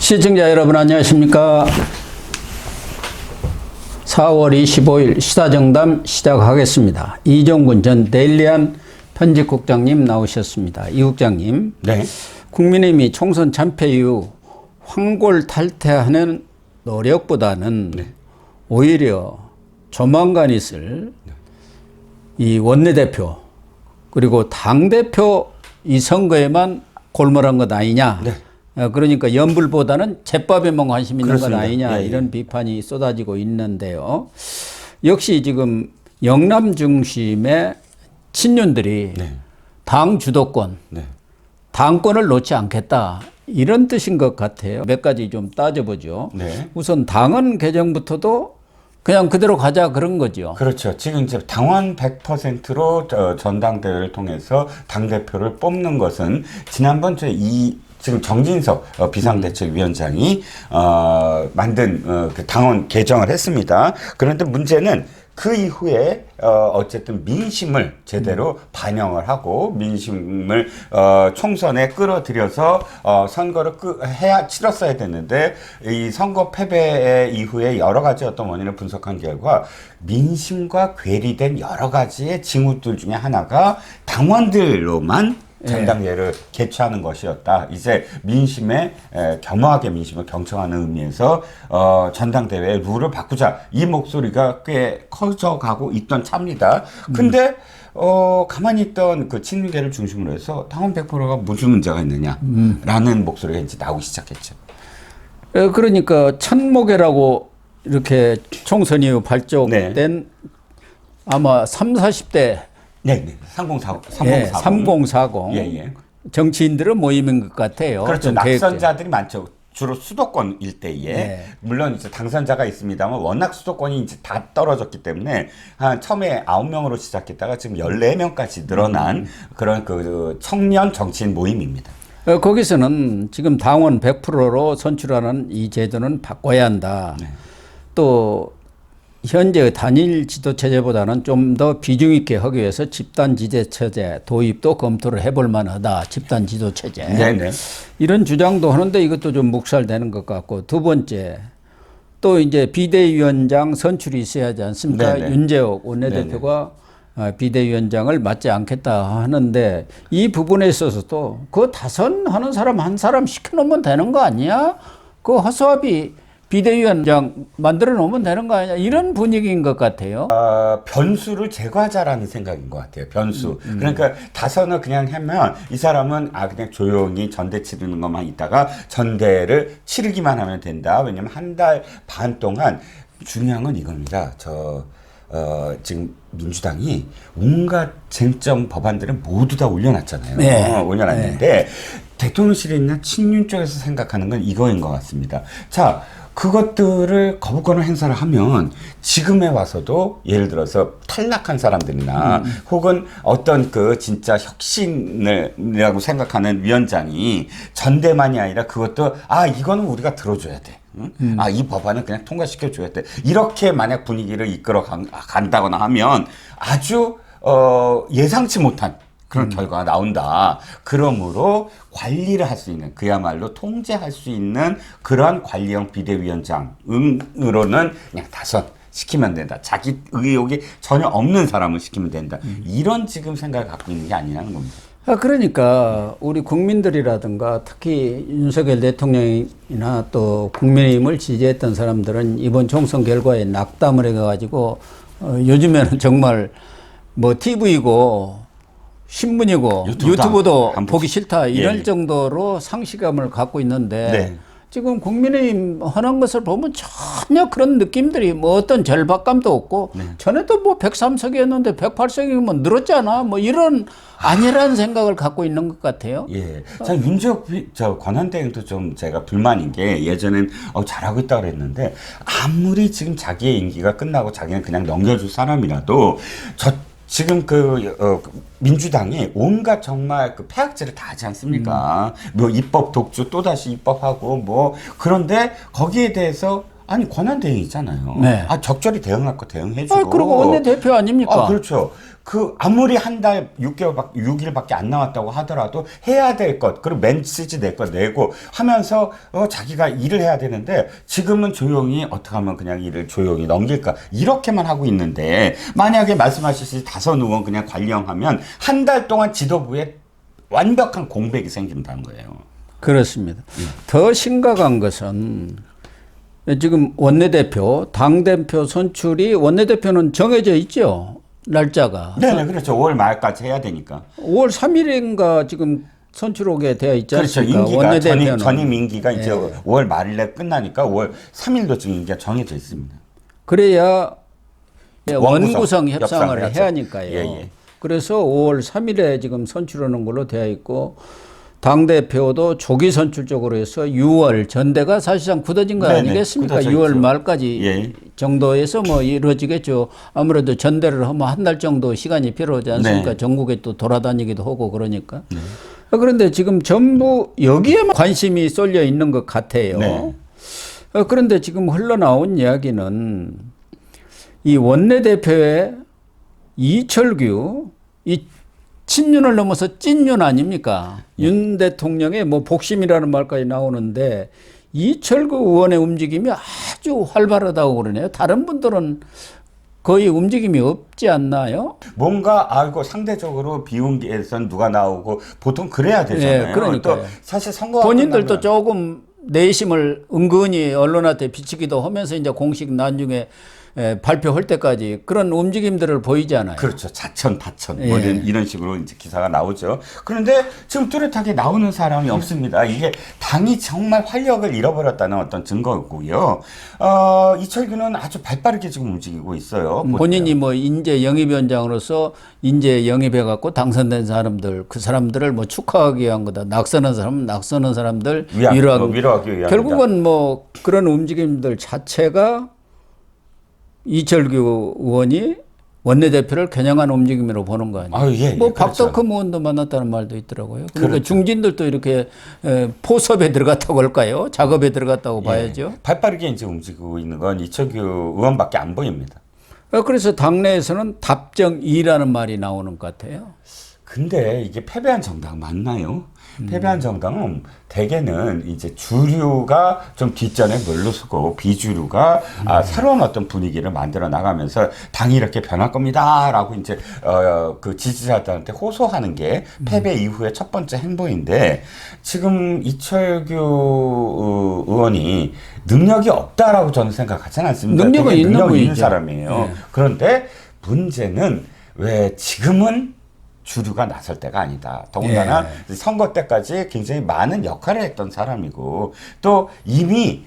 시청자 여러분 안녕하십니까. 4월 25일 시사정담 시작하겠습니다. 이종근 전 데일리안 편집국장님 나오셨습니다. 이 국장님, 네. 국민의힘이 총선 참패 이후 황골탈퇴하는 노력보다는 네. 오히려 조만간 있을 이 원내대표 그리고 당대표 이 선거에만 골몰한 것 아니냐. 네. 그러니까 연불보다는 제밥에만 관심 있는 그렇습니다. 것 아니냐. 예, 예. 이런 비판이 쏟아지고 있는데요. 역시 지금 영남 중심의 친윤들이 네. 당 주도권, 네. 당권을 놓지 않겠다. 이런 뜻인 것 같아요. 몇 가지 좀 따져보죠. 네. 우선 당헌 개정부터도 그냥 그대로 가자 그런 거죠. 그렇죠. 지금 이제 당원 100%로 전당대회를 통해서 당대표를 뽑는 것은 지난번 지금 정진석 비상대책위원장이 만든 그 당원 개정을 했습니다. 그런데 문제는 그 이후에 어쨌든 민심을 제대로 반영을 하고 민심을 총선에 끌어들여서 선거를 치렀어야 됐는데 이 선거 패배 이후에 여러 가지 어떤 원인을 분석한 결과 민심과 괴리된 여러 가지의 징후들 중에 하나가 당원들로만 전당대회를 개최하는 것이었다. 이제 겸허하게 민심을 경청하는 의미에서 전당대회 룰을 바꾸자. 이 목소리가 꽤 커져가고 있던 차입니다. 근데 가만히 있던 그 친윤계를 중심으로 해서 당원 100%가 무슨 문제가 있느냐라는 목소리가 이제 나오기 시작했죠. 그러니까 천목회라고 이렇게 총선 이후 발족된 네. 아마 30, 40대 네. 3040. 예, 3040. 예, 예. 정치인들은 모임인 것 같아요. 그렇죠. 낙선자들이 많죠. 주로 수도권 일대에. 네. 물론 이제 당선자가 있습니다만 워낙 수도권이 이제 다 떨어졌기 때문에 처음에 9명으로 시작했다가 지금 14명까지 늘어난 그런 그 청년 정치인 모임입니다. 거기서는 지금 당원 100%로 선출하는 이 제도는 바꿔야 한다. 네. 또 현재의 단일 지도 체제보다는 좀 더 비중 있게 하기 위해서 집단 지도 체제 도입도 검토를 해볼 만하다. 집단 지도 체제. 네네. 이런 주장도 하는데 이것도 좀 묵살되는 것 같고, 두 번째 또 이제 비대위원장 선출이 있어야 하지 않습니까? 네네. 윤재옥 원내대표가 비대위원장을 맡지 않겠다 하는데 이 부분에 있어서도 그 다선하는 사람 한 사람 시켜놓으면 되는 거 아니야? 그 허수아비 비대위원장 만들어 놓으면 되는 거 아니냐, 이런 분위기인 것 같아요. 변수를 제거하자라는 생각인 것 같아요. 변수. 그러니까 다선을 그냥 하면 이 사람은 그냥 조용히 전대 치르는 것만 있다가 전대를 치르기만 하면 된다. 왜냐면 한 달 반 동안 중요한 건 이겁니다. 지금 민주당이 온갖 쟁점 법안들을 모두 다 올려놨잖아요. 네. 올려놨는데 대통령실에 있는 친윤 쪽에서 생각하는 건 이거인 것 같습니다. 자, 그것들을 거부권을 행사를 하면 지금에 와서도 예를 들어서 탈락한 사람들이나 혹은 어떤 그 진짜 혁신이라고 생각하는 위원장이 전대만이 아니라 그것도 이거는 우리가 들어줘야 돼. 이 법안은 그냥 통과시켜줘야 돼. 이렇게 만약 분위기를 이끌어 간다거나 하면 아주 예상치 못한 그런 결과가 나온다. 그러므로 관리를 할 수 있는, 그야말로 통제할 수 있는 그런 관리형 비대위원장으로는 그냥 다선 시키면 된다. 자기 의욕이 전혀 없는 사람을 시키면 된다. 이런 지금 생각을 갖고 있는 게 아니라는 겁니다. 그러니까 우리 국민들이라든가 특히 윤석열 대통령이나 또 국민의힘을 지지했던 사람들은 이번 총선 결과에 낙담을 해가지고 요즘에는 정말 뭐 TV고 신문이고 유튜브도 보기 싫다 이럴 정도로 상실감을 갖고 있는데 네. 지금 국민의힘 하는 것을 보면 전혀 그런 느낌들이 뭐 어떤 절박감도 없고 전에도 뭐 103석이었는데 108석이면 늘었잖아 뭐 이런 아니라는 생각을 갖고 있는 것 같아요. 예. 자, 윤재옥 권한대행도 좀 제가 불만인 게 예전엔 잘하고 있다고 그랬는데 아무리 지금 자기의 임기가 끝나고 자기는 그냥 넘겨줄 사람이라도 지금 민주당이 온갖 정말 그 폐악질을 다 하지 않습니까? 뭐 입법 독주 또다시 입법하고 그런데 거기에 대해서 아니 권한 대행이잖아요. 네. 적절히 대응할 거 대응해주고. 그리고 원내대표 아닙니까? 그렇죠. 아무리 한 달 6일밖에 안 남았다고 하더라도 해야 될 것, 그리고 메시지 낼 것 내고 하면서 자기가 일을 해야 되는데 지금은 조용히 어떻게 하면 그냥 일을 조용히 넘길까 이렇게만 하고 있는데 만약에 말씀하셨듯이 다선 의원 그냥 관리형하면 한 달 동안 지도부에 완벽한 공백이 생긴다는 거예요. 그렇습니다. 더 심각한 것은 지금 원내대표, 당대표 선출이 원내대표는 정해져 있죠. 날짜가. 네네, 그렇죠. 5월 말까지 해야 되니까. 5월 3일인가 지금 선출하게 되어 있지 그렇죠. 않습니까? 임기가 원내대표는. 전임 임기가 이제 5월 말일에 끝나니까 5월 3일도 지금 임기가 정해져 있습니다. 그래야 원구성 원구성 협상을 협상을 해야 하니까요. 예. 그래서 5월 3일에 지금 선출하는 걸로 되어 있고 당대표도 조기 선출적으로 해서 6월 전대가 사실상 굳어진 거 네네, 아니겠습니까? 굳어져 6월 있죠. 말까지 정도에서 뭐 이루어지겠죠. 아무래도 전대를 하면 한 달 정도 시간이 필요하지 않습니까? 네. 전국에 또 돌아다니기도 하고 그러니까. 그런데 지금 전부 여기에만 관심이 쏠려 있는 것 같아요. 네. 그런데 지금 흘러나온 이야기는 이 원내대표의 이철규, 이 친윤을 넘어서 찐윤 아닙니까? 윤 대통령의 뭐 복심이라는 말까지 나오는데 이철규 의원의 움직임이 아주 활발하다고 그러네요. 다른 분들은 거의 움직임이 없지 않나요? 뭔가 알고 상대적으로 비운기에선 누가 나오고 보통 그래야 되잖아요. 그러니까요. 또 사실 선거 본인들도 조금 내심을 은근히 언론한테 비치기도 하면서 이제 공식 나중에 발표할 때까지 그런 움직임들을 보이잖아요. 그렇죠. 자천, 다천. 뭐 이런 식으로 이제 기사가 나오죠. 그런데 지금 뚜렷하게 나오는 사람이 없습니다. 이게 당이 정말 활력을 잃어버렸다는 어떤 증거고요. 이철규는 아주 발빠르게 지금 움직이고 있어요. 본인이 뭐 인재 영입위원장으로서 인재 영입해갖고 당선된 사람들, 그 사람들을 뭐 축하하기 위한 거다. 낙선한 사람은 낙선한 사람들 위로하기 위한 결국은 뭐 그런 움직임들 자체가 이철규 의원이 원내대표를 겨냥한 움직임으로 보는 거 아니에요? 뭐 그렇죠. 박덕흠 의원도 만났다는 말도 있더라고요. 그러니까 중진들도 이렇게 포섭에 들어갔다고 할까요? 작업에 들어갔다고 봐야죠. 발빠르게 이제 움직이고 있는 건 이철규 의원밖에 안 보입니다. 그래서 당내에서는 답정 2라는 말이 나오는 것 같아요. 근데 이게 패배한 정당 맞나요? 패배한 정당은 대개는 이제 주류가 좀 뒷전에 물러서고 비주류가 새로운 어떤 분위기를 만들어 나가면서 당이 이렇게 변할 겁니다라고 이제 그 지지자들한테 호소하는 게 패배 이후의 첫 번째 행보인데 지금 이철규 의원이 능력이 없다라고 저는 생각하지 않습니다. 능력은 있는 능력 있는 분이죠. 사람이에요. 그런데 문제는 왜 지금은 주류가 나설 때가 아니다. 더군다나 선거 때까지 굉장히 많은 역할을 했던 사람이고 또 이미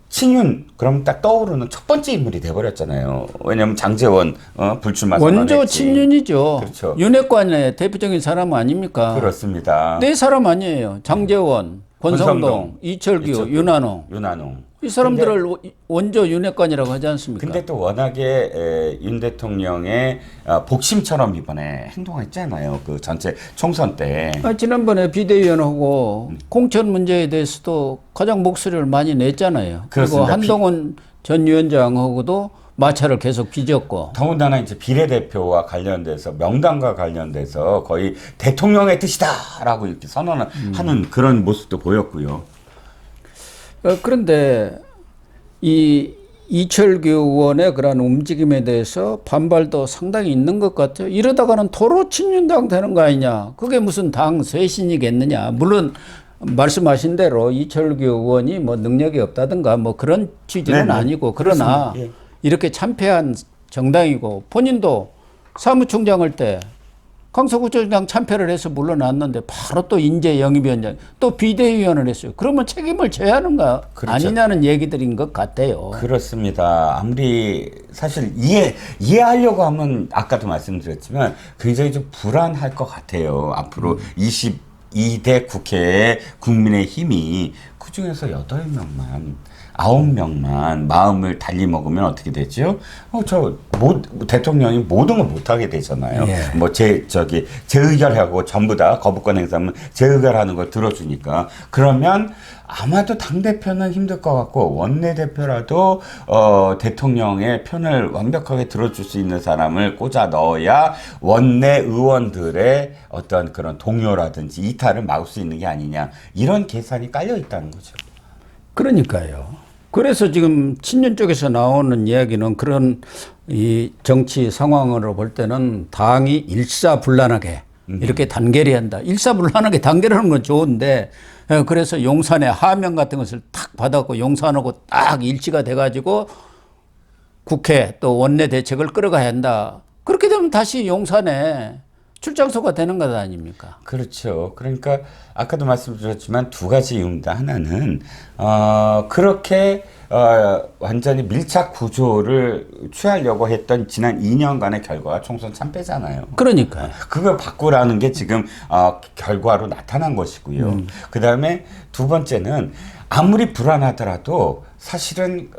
친윤 그럼 딱 떠오르는 첫 번째 인물이 돼버렸잖아요. 왜냐하면 장제원 불출마 선언했지. 원조 친윤이죠. 그렇죠. 윤핵관의 대표적인 사람 아닙니까? 그렇습니다. 네 사람 아니에요. 장제원, 권성동, 이철규, 윤한홍. 이 사람들을 원조 윤핵관이라고 하지 않습니까? 근데 또 워낙에 윤 대통령의 복심처럼 이번에 행동했잖아요. 그 전체 총선 때. 지난번에 비대위원하고 공천 문제에 대해서도 가장 목소리를 많이 냈잖아요. 그렇습니다. 그리고 한동훈 전 위원장하고도 마찰을 계속 빚었고. 더군다나 이제 비례대표와 관련돼서 명단과 관련돼서 거의 대통령의 뜻이다라고 이렇게 선언을 하는 그런 모습도 보였고요. 그런데 이 이철규 의원의 그런 움직임에 대해서 반발도 상당히 있는 것 같아요. 이러다가는 도로 친윤당 되는 거 아니냐. 그게 무슨 당 쇄신이겠느냐. 물론 말씀하신 대로 이철규 의원이 뭐 능력이 없다든가 뭐 그런 취지는 아니고 그러나 이렇게 참패한 정당이고 본인도 사무총장 할 때 강서구청장 참패를 해서 물러났는데 바로 또 인재영입위원장 또 비대위원을 했어요. 그러면 책임을 져야 하는 거 아니냐는 얘기들인 것 같아요. 그렇습니다. 아무리 사실 이해하려고 하면 아까도 말씀드렸지만 굉장히 좀 불안할 것 같아요. 앞으로 22대 국회에 국민의힘이 그중에서 8명만 9명만 마음을 달리 먹으면 어떻게 되죠? 대통령이 모든 걸 못하게 되잖아요. 예. 뭐 재의결하고 전부 다 거부권 행사하면 재의결하는 걸 들어주니까. 그러면 아마도 당대표는 힘들 것 같고, 원내대표라도, 대통령의 편을 완벽하게 들어줄 수 있는 사람을 꽂아 넣어야 원내 의원들의 어떤 그런 동요라든지 이탈을 막을 수 있는 게 아니냐. 이런 계산이 깔려 있다는 거죠. 그러니까요. 그래서 지금 친윤 쪽에서 나오는 이야기는 그런 이 정치 상황으로 볼 때는 당이 일사불란하게 이렇게 단결해야 한다. 일사불란하게 단결하는 건 좋은데, 그래서 용산의 하명 같은 것을 탁 받았고 용산하고 딱 일치가 돼가지고 국회 또 원내 대책을 끌어가야 한다. 그렇게 되면 다시 용산에 출장소가 되는 것 아닙니까? 그렇죠. 그러니까 아까도 말씀드렸지만 두 가지 이유입니다. 하나는 그렇게 완전히 밀착 구조를 취하려고 했던 지난 2년간의 결과가 총선 참패잖아요. 그러니까요. 그걸 바꾸라는 게 지금 결과로 나타난 것이고요. 그다음에 두 번째는 아무리 불안하더라도 사실은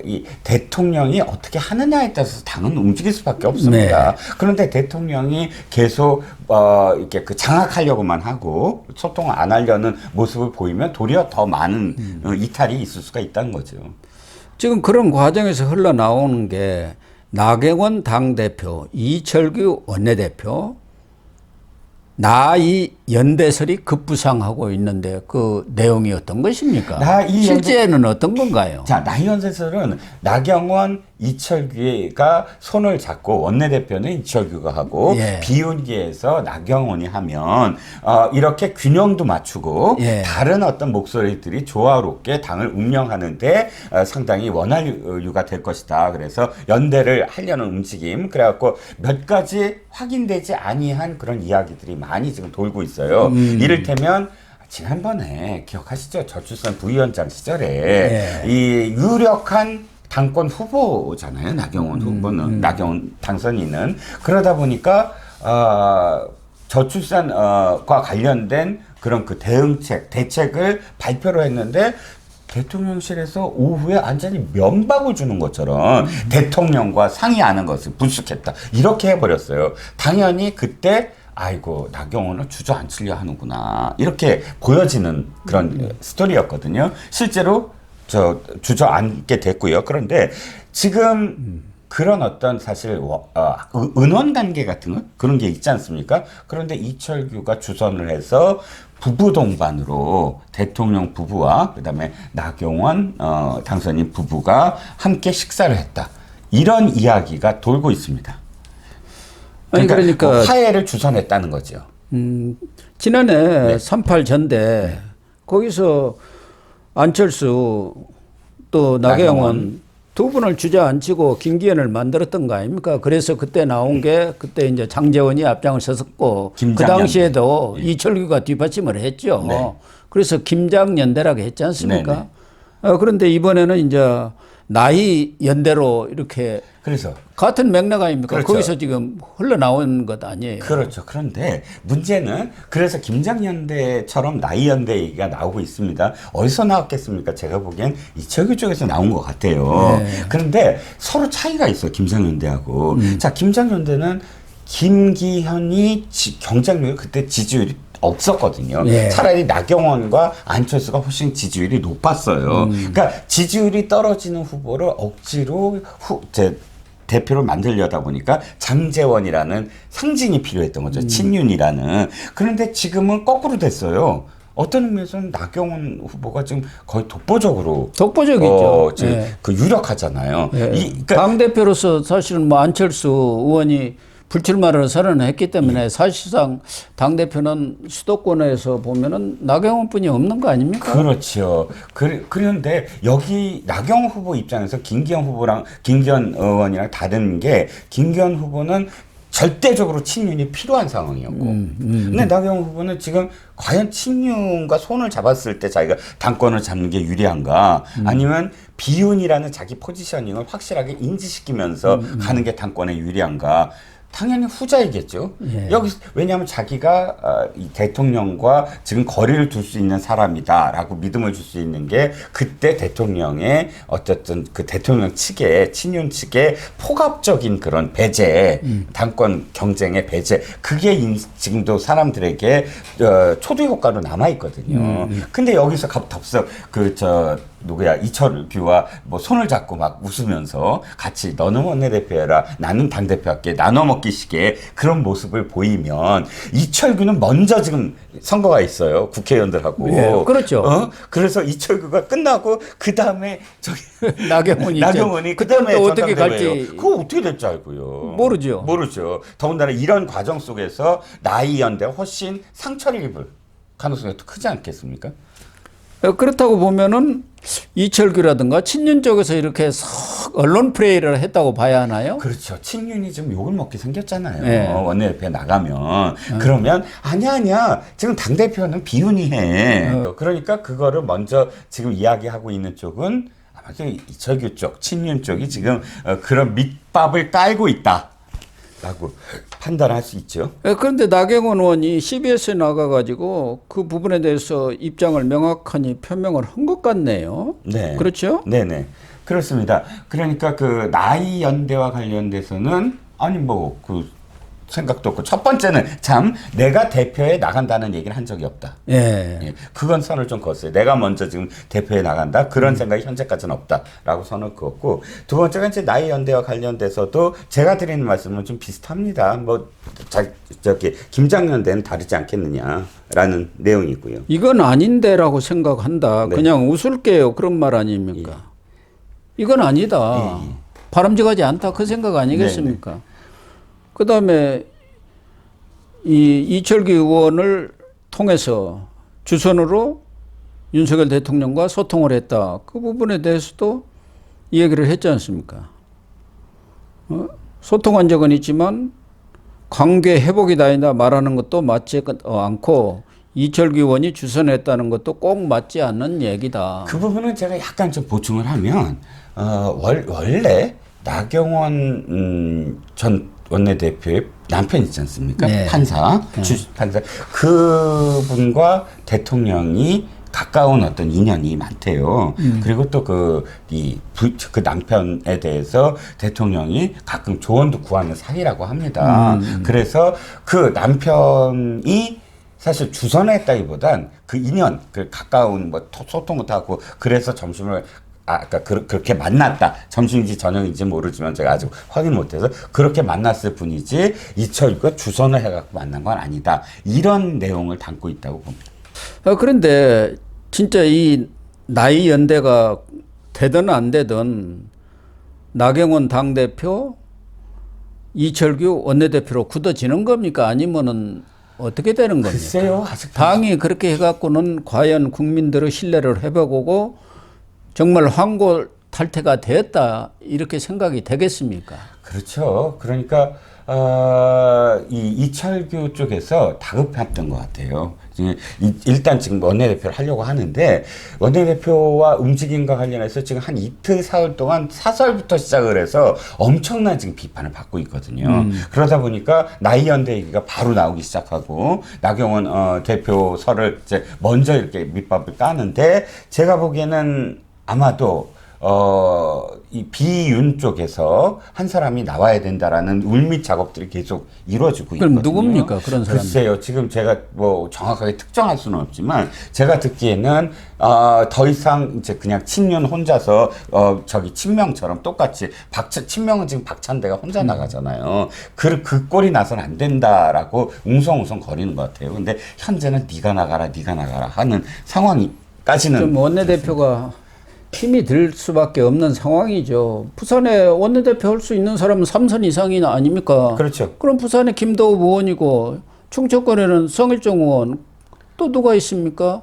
이 대통령이 어떻게 하느냐에 따라서 당은 움직일 수밖에 없습니다. 네. 그런데 대통령이 계속 이렇게 그 장악하려고만 하고 소통을 안 하려는 모습을 보이면 도리어 더 많은 이탈이 있을 수가 있다는 거죠. 지금 그런 과정에서 흘러나오는 게 나경원 당대표, 이철규 원내대표, 나 이 연대설이 급부상하고 있는데 그 내용이 어떤 것입니까? 실제는 어떤 건가요? 자, 나 이 연대설은 나경원, 이철규가 손을 잡고 원내대표는 이철규가 하고 예. 비윤기에서 나경원이 하면 이렇게 균형도 맞추고 예. 다른 어떤 목소리들이 조화롭게 당을 운영하는데 상당히 원활유가 될 것이다. 그래서 연대를 하려는 움직임. 그래갖고 몇 가지 확인되지 아니한 그런 이야기들이 많이 지금 돌고 있어요. 이를테면 지난번에 기억하시죠? 저출산 부위원장 시절에 예. 이 유력한 당권 후보잖아요. 나경원 후보는 나경원 당선인은 그러다 보니까 저출산과 관련된 그런 그 대책을 발표를 했는데 대통령실에서 오후에 완전히 면박을 주는 것처럼 대통령과 상의하는 것을 불쑥했다. 이렇게 해버렸어요. 당연히 그때 아이고 나경원을 주저앉히려 하는구나 이렇게 보여지는 그런 스토리였거든요. 실제로 주저앉게 됐고요. 그런데 지금 그런 어떤 사실 은원 관계 같은 거 그런 게 있지 않습니까? 그런데 이철규가 주선을 해서 부부 동반으로 대통령 부부와 그다음에 나경원 당선인 부부가 함께 식사를 했다. 이런 이야기가 돌고 있습니다. 그러니까 뭐 화해를 주선했다는 거죠. 지난해 네. 3.8 전대 거기서 안철수 또 나경원 두 분을 주저앉히고 김기현을 만들었던 거 아닙니까? 그래서 그때 나온 게 그때 이제 장제원이 앞장을 섰었고 그 당시에도 이철규가 뒷받침을 했죠. 네. 그래서 김장연대라고 했지 않습니까? 그런데 이번에는 이제 나이 연대로 이렇게 그래서 같은 맥락 아닙니까? 그렇죠. 거기서 지금 흘러나온 것 아니에요. 그렇죠. 그런데 문제는 그래서 김장연대처럼 나이연대 얘기가 나오고 있습니다. 어디서 나왔겠습니까? 제가 보기엔 이철규 쪽에서 나온 것 같아요. 네. 그런데 서로 차이가 있어요. 김장연대하고. 자, 김장연대는 김기현이 경쟁률 그때 지지율이 없었거든요. 예. 차라리 나경원과 안철수가 훨씬 지지율이 높았어요. 그러니까 지지율이 떨어지는 후보를 억지로 대표를 만들려다 보니까 장제원이라는 상징이 필요했던 거죠. 친윤이라는. 그런데 지금은 거꾸로 됐어요. 어떤 의미에서는 나경원 후보가 지금 거의 독보적이죠. 예. 그 유력하잖아요. 예. 그러니까 당대표로서 사실은 뭐 안철수 의원이 불출마를 선언했기 때문에 사실상 당대표는 수도권에서 보면은 나경원 뿐이 없는 거 아닙니까? 그렇죠. 그런데 여기 나경원 후보 입장에서 김기현 의원이랑 다른 게 김기현 후보는 절대적으로 친윤이 필요한 상황이었고 근데 나경원 후보는 지금 과연 친윤과 손을 잡았을 때 자기가 당권을 잡는 게 유리한가 아니면 비윤이라는 자기 포지셔닝을 확실하게 인지시키면서 가는 게 당권에 유리한가 당연히 후자이겠죠. 예. 여기 왜냐하면 자기가 이 대통령과 지금 거리를 둘 수 있는 사람이다라고 믿음을 줄 수 있는 게 그때 대통령의 어쨌든 그 대통령 측의 친윤 측의 포갑적인 그런 배제, 당권 경쟁의 배제, 그게 지금도 사람들에게 초두 효과로 남아 있거든요. 근데 여기서 갑작스럽 누구야 이철규와 뭐 손을 잡고 막 웃으면서 같이 너는 원내대표해라 나는 당대표 할게 나눠 먹기식의 그런 모습을 보이면 이철규는 먼저 지금 선거가 있어요 국회의원들하고 예, 그렇죠. 그래서 이철규가 끝나고 그 다음에 저기 나경원이 그 다음에 어떻게 갈지 그거 어떻게 될지 알고요. 모르죠. 더군다나 이런 과정 속에서 나이 연대가 훨씬 상처를 입을 가능성이 더 크지 않겠습니까? 그렇다고 보면은 이철규라든가 친윤 쪽에서 이렇게 석 언론 플레이를 했다고 봐야 하나요? 그렇죠. 친윤이 좀 욕을 먹게 생겼잖아요. 네. 원내대표에 나가면. 그러면 아니야. 지금 당대표는 비운이해. 그러니까 그거를 먼저 지금 이야기하고 있는 쪽은 아마 이철규 쪽, 친윤 쪽이 지금 그런 밑밥을 깔고 있다. 라고 판단할 수 있죠. 그런데 나경원 의원이 CBS에 나가가지고 그 부분에 대해서 입장을 명확하니 표명을 한 것 같네요. 네. 그렇죠? 네네. 그렇습니다. 그러니까 그 나이 연대와 관련돼서는 아니 뭐 그 생각도 없고 첫 번째는 참 내가 대표에 나간다는 얘기를 한 적이 없다. 예. 예, 그건 선을 좀 그었어요. 내가 먼저 지금 대표에 나간다. 그런 생각이 현재까지는 없다라고 선을 그었고 두 번째가 이제 나이 연대와 관련돼서도 제가 드리는 말씀은 좀 비슷합니다. 뭐 저기 김장연대는 다르지 않겠느냐라는 내용이고요. 이건 아닌데라고 생각한다. 네. 그냥 웃을게요. 그런 말 아닙니까? 이건 아니다. 바람직하지 않다. 그 생각 아니겠습니까? 그다음에 이 이철규 의원을 통해서 주선으로 윤석열 대통령과 소통을 했다. 그 부분에 대해서도 이 얘기를 했지 않습니까? 소통한 적은 있지만 관계 회복이 다니다 말하는 것도 맞지 않고 이철규 의원이 주선했다는 것도 꼭 맞지 않는 얘기다. 그 부분은 제가 약간 좀 보충을 하면 원래 나경원 전 원내대표의 남편 있지 않습니까? 네. 판사. 그분과 대통령이 가까운 어떤 인연이 많대요. 그리고 또 그 남편에 대해서 대통령이 가끔 조언도 구하는 사이라고 합니다. 그래서 그 남편이 사실 주선했다기보단 그 인연, 그 가까운 뭐 소통도 하고 그래서 점심을 그러니까 그렇게 만났다. 점심인지 저녁인지 모르지만 제가 아직 확인 못해서 그렇게 만났을 뿐이지 이철규가 주선을 해갖고 만난 건 아니다. 이런 내용을 담고 있다고 봅니다. 그런데 진짜 이 나이 연대가 되든 안 되든 나경원 당대표, 이철규 원내대표로 굳어지는 겁니까? 아니면은 어떻게 되는 겁니까? 글쎄요. 아직 당이 그렇게 해갖고는 과연 국민들의 신뢰를 회복하고 정말 황골 탈퇴가 됐다 이렇게 생각이 되겠습니까? 그렇죠. 그러니까 이철규 쪽에서 다급했던 것 같아요. 일단 지금 원내대표를 하려고 하는데 원내대표와 움직임과 관련해서 지금 한 이틀 사흘 동안 사설부터 시작을 해서 엄청난 지금 비판을 받고 있거든요. 그러다 보니까 나이연대 얘기가 바로 나오기 시작하고 나경원 대표설을 이제 먼저 이렇게 밑밥을 까는데 제가 보기에는 아마도 이 비윤 쪽에서 한 사람이 나와야 된다라는 울밑 작업들이 계속 이루어지고 있거든요. 그럼 누굽니까 그런 사람? 글쎄요. 지금 제가 뭐 정확하게 특정할 수는 없지만 제가 듣기에는 더 이상 이제 그냥 친윤 혼자서 저기 친명처럼 똑같이 친명은 지금 박찬대가 혼자 나가잖아요. 그 꼴이 나서는 안 된다라고 웅성웅성 거리는 것 같아요. 근데 현재는 네가 나가라 하는 상황까지는 좀 원내대표가 힘이 들 수밖에 없는 상황이죠. 부산에 원내대표 할 수 있는 사람은 3선 이상이 아닙니까? 그렇죠. 그럼 부산에 김도읍 의원이고 충청권에는 성일종 의원 또 누가 있습니까?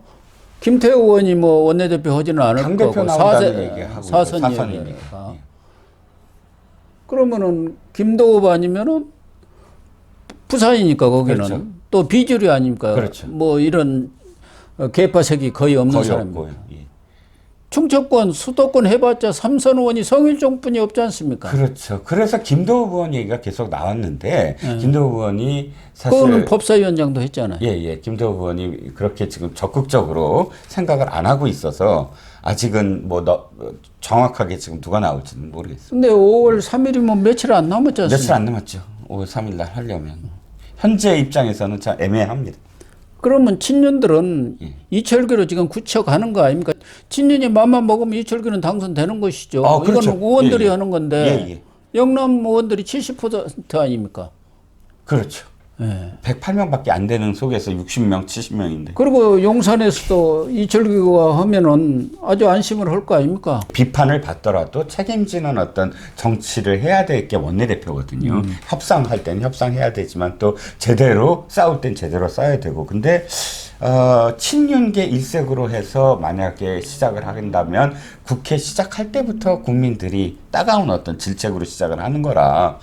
김태호 의원이 뭐 원내대표 하지는 않을 거고 당대표 나온다는 얘기하고 사선이니까. 그러면은 김도읍 아니면은 부산이니까 거기는 그렇죠. 또 비주류 아닙니까? 그렇죠. 뭐 이런 계파색이 거의 없는 사람입니다. 예. 충청권, 수도권 해봤자 삼선 의원이 성일종뿐이 없지 않습니까? 그렇죠. 그래서 김도우 의원 얘기가 계속 나왔는데 김도우 의원이 사실 그거는 법사위원장도 했잖아요. 예. 김도우 의원이 그렇게 지금 적극적으로 생각을 안 하고 있어서 아직은 뭐 정확하게 지금 누가 나올지는 모르겠어요. 근데 5월 3일이면 며칠 안 남았지 않습니까? 며칠 안 남았죠. 5월 3일 날 하려면. 현재 입장에서는 참 애매합니다. 그러면 친윤들은 예. 이철규로 지금 굳혀가는 거 아닙니까? 친윤이 맘만 먹으면 이철규는 당선되는 것이죠. 그렇죠. 이건 의원들이 예. 하는 건데 예. 영남 의원들이 70% 아닙니까? 그렇죠. 예. 108명밖에 안 되는 속에서 60명, 70명인데. 그리고 용산에서도 이철규가 하면은 아주 안심을 할 거 아닙니까? 비판을 받더라도 책임지는 어떤 정치를 해야 될 게 원내대표거든요. 협상할 땐 협상해야 되지만 또 제대로 싸울 땐 제대로 싸워야 되고. 근데 친윤계 일색으로 해서 만약에 시작을 한다면 국회 시작할 때부터 국민들이 따가운 어떤 질책으로 시작을 하는 거라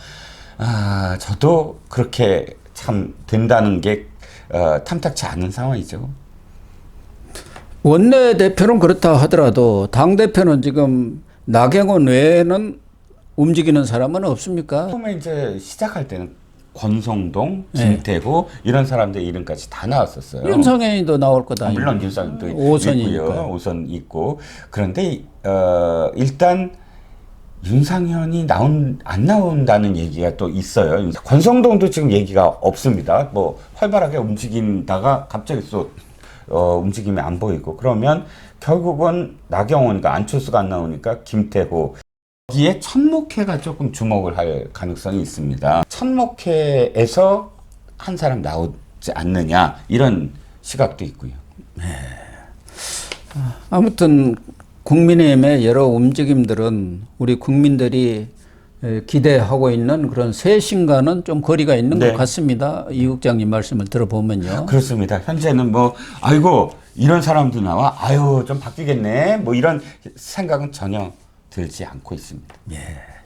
저도 그렇게 참 된다는 게 탐탁치 않은 상황이죠. 원내대표는 그렇다 하더라도 당대표는 지금 나경원 외에는 움직이는 사람은 없습니까? 처음에 이제 시작할 때는 권성동, 김태호 이런 사람들 이름까지 다 나왔었어요. 윤석열이도 나올 거다. 물론 윤석열도 오선이니까. 있고요. 오선 있고. 그런데 일단 윤상현이 안 나온다는 얘기가 또 있어요. 권성동도 지금 얘기가 없습니다. 뭐 활발하게 움직인다가 갑자기 또 움직임이 안 보이고 그러면 결국은 나경원과 안철수가 안 나오니까 김태호 여기에 천목회가 조금 주목을 할 가능성이 있습니다. 천목회에서 한 사람 나오지 않느냐 이런 시각도 있고요. 아무튼 국민의힘의 여러 움직임들은 우리 국민들이 기대하고 있는 그런 쇄신과는 좀 거리가 있는 네. 것 같습니다. 이 국장님 말씀을 들어보면요. 그렇습니다. 현재는 뭐 아이고 이런 사람도 나와 아유 좀 바뀌겠네 뭐 이런 생각은 전혀 들지 않고 있습니다.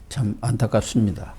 참 안타깝습니다.